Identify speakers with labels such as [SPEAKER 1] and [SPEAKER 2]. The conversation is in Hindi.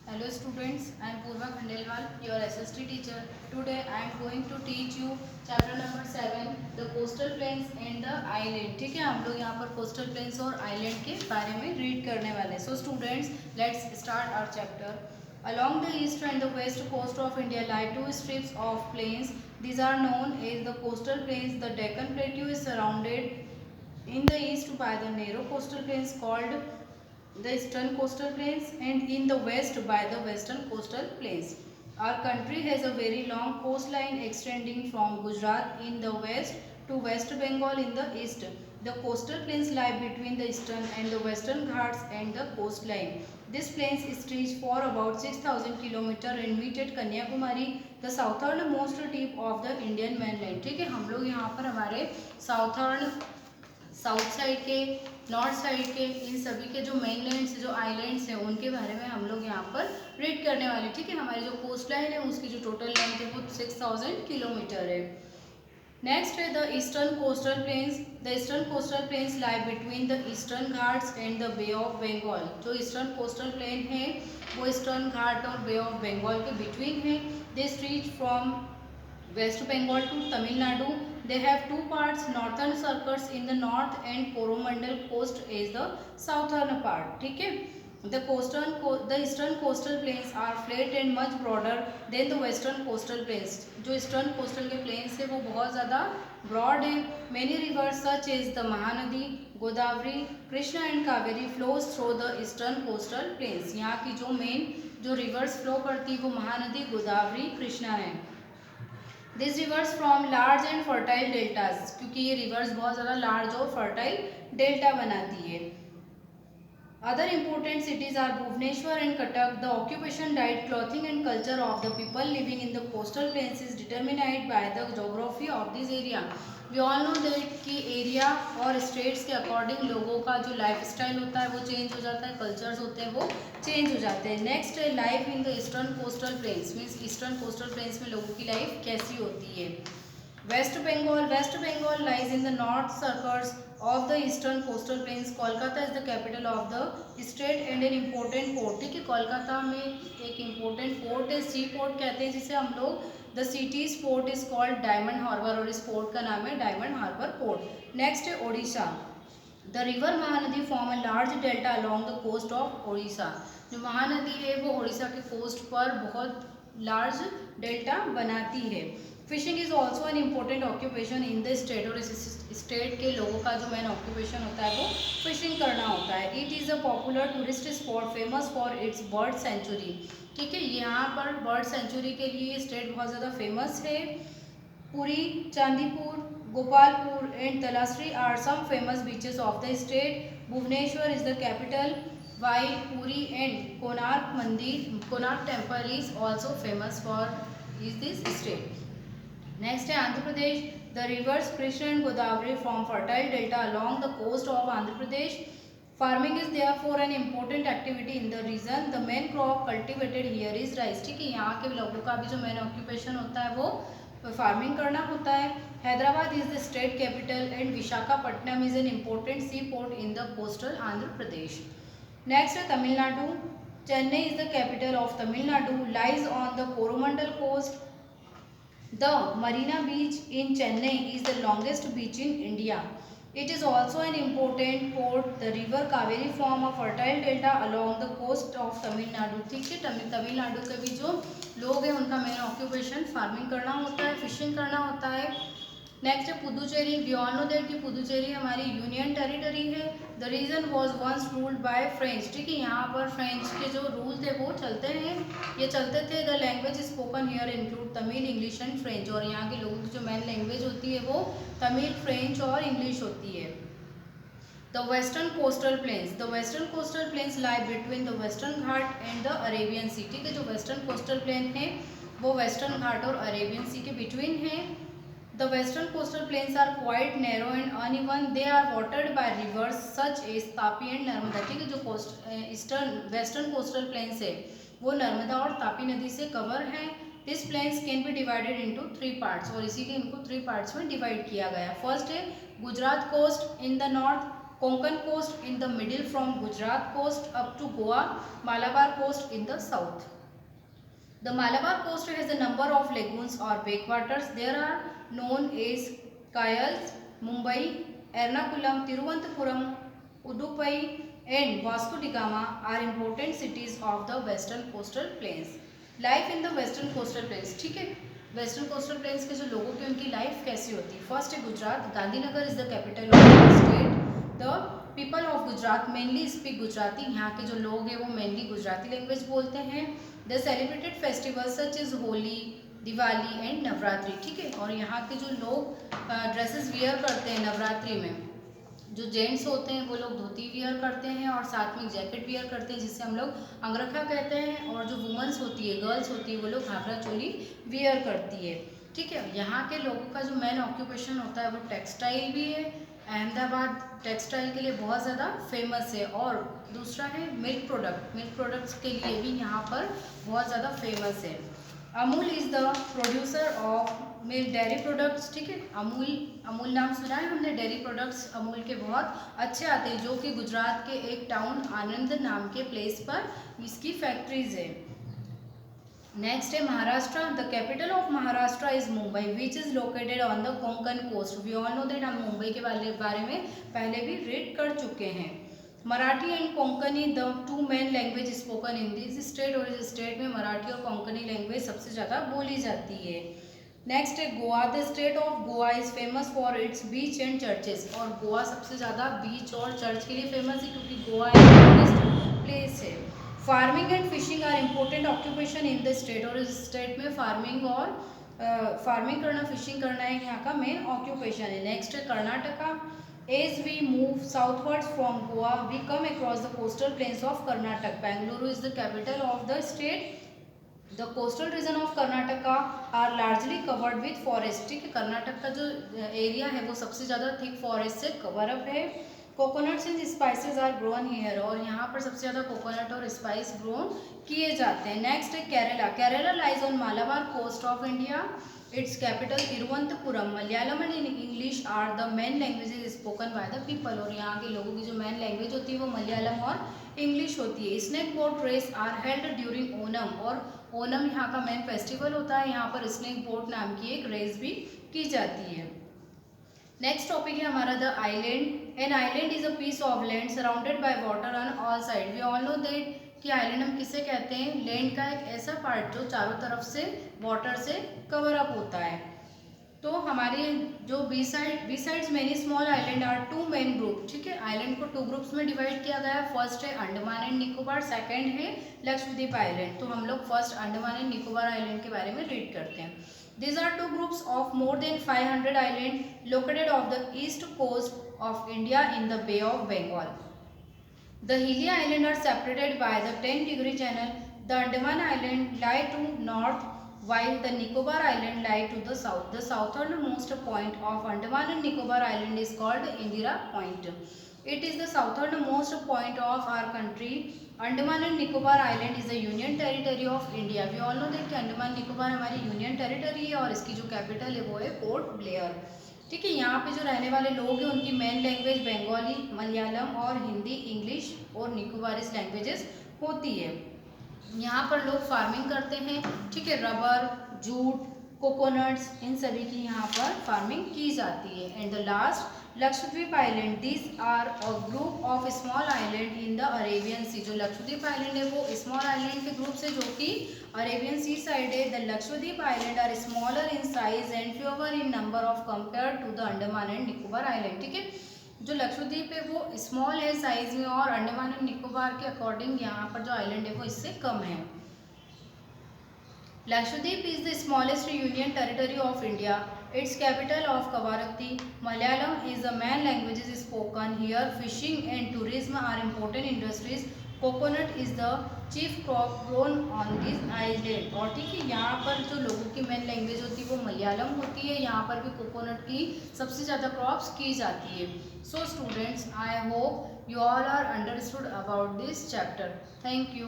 [SPEAKER 1] Hello students, I am Purva Khandelwal, your SST teacher. Today I am going to teach you chapter number 7, the coastal plains and the island. ठीक है, हम लोग यहाँ पर coastal plains और island के बारे में read करने वाले हैं. So students, let's start our chapter. Along the east and the west coast of India lie two strips of plains. These are known as the coastal plains. The Deccan Plateau is surrounded in the east by the narrow coastal plains called the eastern coastal plains and in the west by the western coastal plains. Our country has a very long coastline extending from Gujarat in the west to West Bengal in the east. The coastal plains lie between the eastern and the western Ghats and the coastline. This plains stretches for about 6,000 km and meet at Kanyakumari, the southernmost tip of the Indian mainland. ठीक है, हम लोग यहाँ पर हमारे साउथ साइड के, नॉर्थ साइड के, इन सभी के जो मेन लैंड्स जो आइलैंड्स हैं उनके बारे में हम लोग यहाँ पर रीड करने वाले. ठीक है, हमारी जो कोस्ट लाइन है उसकी जो टोटल लेंथ है वो 6,000 किलोमीटर है. नेक्स्ट है the Eastern Coastal plains. The Eastern Coastal plains lie between the Eastern Ghats and the Bay of Bengal. जो ईस्टर्न कोस्टल प्लेन है वो ईस्टर्न घाट और बे ऑफ बंगाल के बिटवीन है. दे stretch from West Bengal to Tamil Nadu. They have two parts, northern circles in the north and Coromandel coast is the southern part. ठीक है, the eastern coastal plains are flat and much broader than the western coastal plains. जो eastern coastal के plains है वो बहुत ज़्यादा broad है. Many rivers such as the Mahanadi, Godavari, Krishna and Kaveri flows through the eastern coastal plains. यहाँ की जो main जो rivers flow करती है वो महानदी, गोदावरी, कृष्णा है. This reverse from large and fertile deltas, क्योंकि ये रिवर्स बहुत ज़्यादा लार्ज और फर्टाइल डेल्टा बनाती है. Other important cities are Bhubaneswar and Cuttack. The occupation, diet, clothing and culture of the people living in the coastal plains is determined by the geography of this area. We all know that कि एरिया और स्टेट्स के अकॉर्डिंग लोगों का जो लाइफ स्टाइल होता है वो चेंज हो जाता है, कल्चर्स होते हैं वो चेंज हो जाते हैं. नेक्स्ट है life in the Eastern Coastal planes. Means eastern Coastal planes में लोगों की लाइफ कैसी होती है. West Bengal lies in the north circles of the eastern coastal plains. Kolkata is the capital of the state and an important port. ठीक है, कोलकाता में एक important port है, सी पोर्ट कहते हैं जिसे हम लोग. The city's port is called Diamond Harbour और इस पोर्ट का नाम है Diamond Harbour Port. Next है Odisha. The river Mahanadi form a large delta along the coast of Odisha. जो महानदी है वो ओडिशा के कोस्ट पर बहुत लार्ज डेल्टा बनाती है. Fishing is also an important occupation in the state. और इस स्टेट के लोगों का जो मेन ऑक्यूपेशन होता है वो फिशिंग करना होता है. It is a popular tourist spot famous for its bird sanctuary. ठीक है, यहाँ पर बर्ड सेंचुरी के लिए ये स्टेट बहुत ज़्यादा फेमस है. Puri, Chandipur, Gopalpur and Talsari are some famous beaches of the state. Bhubaneswar is the capital while Puri and Konark temple is also famous for is this state. Next है Andhra Pradesh. The rivers Krishna and Godavari form fertile delta along the coast of Andhra Pradesh. Farming is therefore an important activity in the region. The main crop cultivated here is rice. ठीक है, यहाँ के लोगों का भी जो मेन ऑक्यूपेशन होता है वो फार्मिंग करना होता है. Hyderabad is the state capital and Visakhapatnam is an important sea port in the coastal Andhra Pradesh. Next है Tamil Nadu. Chennai is the capital of Tamil Nadu. Lies on the Coromandel coast. The Marina Beach in Chennai is the longest beach in India. It is also an important port. The river Kaveri form a fertile delta along the coast of Tamil Nadu. ठीक है, तमिलनाडु के भी जो लोग हैं उनका मेन ऑक्यूपेशन फार्मिंग करना होता है, फिशिंग करना होता है. नेक्स्ट है Puducherry. We all know that कि पुदुचेरी हमारी यूनियन टेरिटरी है. The region was once ruled by French. ठीक है, यहाँ पर फ्रेंच के जो रूल थे वो चलते हैं, ये चलते थे. The language spoken here include Tamil, English and French. और यहाँ के लोगों की जो मेन लैंग्वेज होती है वो तमिल, फ्रेंच और इंग्लिश होती है. The western coastal plains. The western coastal plains lie between the western Ghat and the Arabian sea. ठीक है, जो वेस्टर्न कोस्टल प्लेन है वो वेस्टर्न घाट और अरेबियन सी के बिटवीन है. The western coastal plains are quite narrow and uneven. They are watered by rivers such as Tapi and Narmada. ठीक है, जो वेस्टर्न कोस्टल प्लेन्स है वो नर्मदा और तापी नदी से कवर है. This plains can be divided into 3 parts और इसीलिए इनको 3 पार्ट्स में डिवाइड किया गया. फर्स्ट है Gujarat coast in the north, Konkan coast in the middle from Gujarat coast up to Goa, Malabar coast in the south. The Malabar coast has a number of lagoons or backwaters. There are known as Kayals, Mumbai, Ernakulam, Tiruvananthapuram, Udupai and Vasco da Gama are important cities of the western coastal plains. Life in the western coastal plains, ठीक है, वेस्टर्न कोस्टल प्लेन्स के जो लोगों की उनकी लाइफ कैसी होती है. फर्स्ट है Gujarat. Gandhinagar is the capital of the state. The people of Gujarat mainly speak Gujarati. यहाँ के जो लोग हैं वो मेनली गुजराती लैंग्वेज बोलते हैं. The celebrated festivals such is Holi, Diwali and Navratri, ठीक है. और यहाँ के जो लोग ड्रेसेस वियर करते हैं नवरात्रि में, जो जेंट्स होते हैं वो लोग धोती वियर करते हैं और साथ में जैकेट वियर करते हैं जिससे हम लोग अंगरखा कहते हैं. और जो वुमेंस होती है, गर्ल्स होती है, वो लोग घाघरा चोली वियर करती है, ठीक है. यहाँ के लोगों का जो मेन ऑक्यूपेशन होता है वो टेक्सटाइल भी है. अहमदाबाद टेक्सटाइल के लिए बहुत ज़्यादा फेमस है. और दूसरा है मिल्क प्रोडक्ट. मिल्क प्रोडक्ट्स के लिए भी यहाँ पर बहुत ज़्यादा फेमस है. Amul is the producer of milk dairy products, ठीक है. अमूल नाम सुना है हमने. डेयरी प्रोडक्ट्स अमूल के बहुत अच्छे आते हैं, जो कि गुजरात के एक टाउन आनंद नाम के प्लेस पर इसकी फैक्ट्रीज है. नेक्स्ट है Maharashtra. The capital of Maharashtra is Mumbai which is located on the Konkan coast. We all know that. हम मुंबई के बारे में पहले भी रीड कर चुके हैं. Marathi and Konkani the two main language spoken in this state. और इस स्टेट में मराठी और कोंकणी लैंग्वेज सबसे ज़्यादा बोली जाती है. नेक्स्ट है Goa. The state of Goa is famous for it's beach and churches. और गोवा सबसे ज़्यादा बीच और चर्च के लिए फेमस है क्योंकि गोवा एक टूरिस्ट प्लेस है. Farming and fishing are important occupation in the state. और इस स्टेट में फार्मिंग करना, फिशिंग करना है यहाँ का मेन ऑक्यूपेशन है. नेक्स्ट है Karnataka. As we move southwards from Goa, we come across the coastal plains of Karnataka. Bangalore is the capital of the state. The coastal region of Karnataka are largely covered with forest. ठीक है, कर्नाटक का जो एरिया है वो सबसे ज़्यादा थिक फॉरेस्ट से कवर अप है. Coconuts and spices are grown here. और यहाँ पर सबसे ज़्यादा कोकोनट और स्पाइस ग्रोन किए जाते हैं. नेक्स्ट है Kerala. Kerala lies on Malabar coast of India. Its capital Thiruvananthapuram. Malayalam and English are the main languages spoken by the people. और यहाँ के लोगों की जो मेन लैंग्वेज होती है वो मलयालम और इंग्लिश होती है. Snake boat race are held during Onam. और ओनम यहाँ का मेन फेस्टिवल होता है. यहाँ पर स्नेक बोट नाम की एक रेस भी की जाती है. नेक्स्ट टॉपिक है हमारा the island. An island is a piece of land surrounded by water on all side. We all know that कि आइलैंड हम किसे कहते हैं. लैंड का एक ऐसा पार्ट जो चारों तरफ से वाटर से कवर अप होता है. तो हमारे जो besides many small island are two main group. ठीक है, आइलैंड को 2 ग्रुप्स में डिवाइड किया गया है. फर्स्ट है अंडमान एंड निकोबार, सेकंड है लक्षद्वीप आइलैंड. तो हम लोग first Andaman and Nicobar island के बारे में रीड करते हैं. These are 2 groups of more than 500 islands located off the east coast of India in the Bay of Bengal. The hilly islands are separated by the 10-degree channel. The Andaman Island lie to north while the Nicobar Island lie to the south. The southernmost point of Andaman and Nicobar Island is called Indira Point. It is the southernmost point of our country. Andaman and Nicobar Island is the union territory of India. We all know that कि अंडमान निकोबार हमारी यूनियन टेरिटरी है और इसकी जो कैपिटल है वो है पोर्ट ब्लेयर. ठीक है, यहाँ पे जो रहने वाले लोग हैं उनकी मेन लैंग्वेज बंगाली, मलयालम और हिंदी, इंग्लिश और निकोबारिस लैंग्वेजेस होती है. यहाँ पर लोग फार्मिंग करते हैं. ठीक है, रबर, जूट, कोकोनट्स, इन सभी की यहाँ पर फार्मिंग की जाती है. And the last Lakshadweep island. This are a group of small island in the Arabian sea. जो लक्षद्वीप आइलैंड है वो स्मॉल आइलैंड के ग्रुप से जो कि अरेबियन सी साइड है. The Lakshadweep island are smaller in size and fewer in number of compare to the Andaman and Nicobar island. ठीक है, जो लक्षद्वीप है वो स्मॉल है साइज में और अंडमान एंड निकोबार के अकॉर्डिंग यहाँ पर जो आइलैंड है वो इससे कम है. Lakshadweep is the smallest union territory of India. Its capital of Kavaratti. Malayalam is the main language spoken here. Fishing and tourism are important industries. Coconut is the chief crop grown on this island. और ठीक है, यहाँ पर जो लोगों की मेन लैंग्वेज होती है वो मलयालम होती है. यहाँ पर भी कोकोनट की सबसे ज़्यादा क्रॉप्स की जाती है. So students, I hope you all are understood about this chapter. Thank you.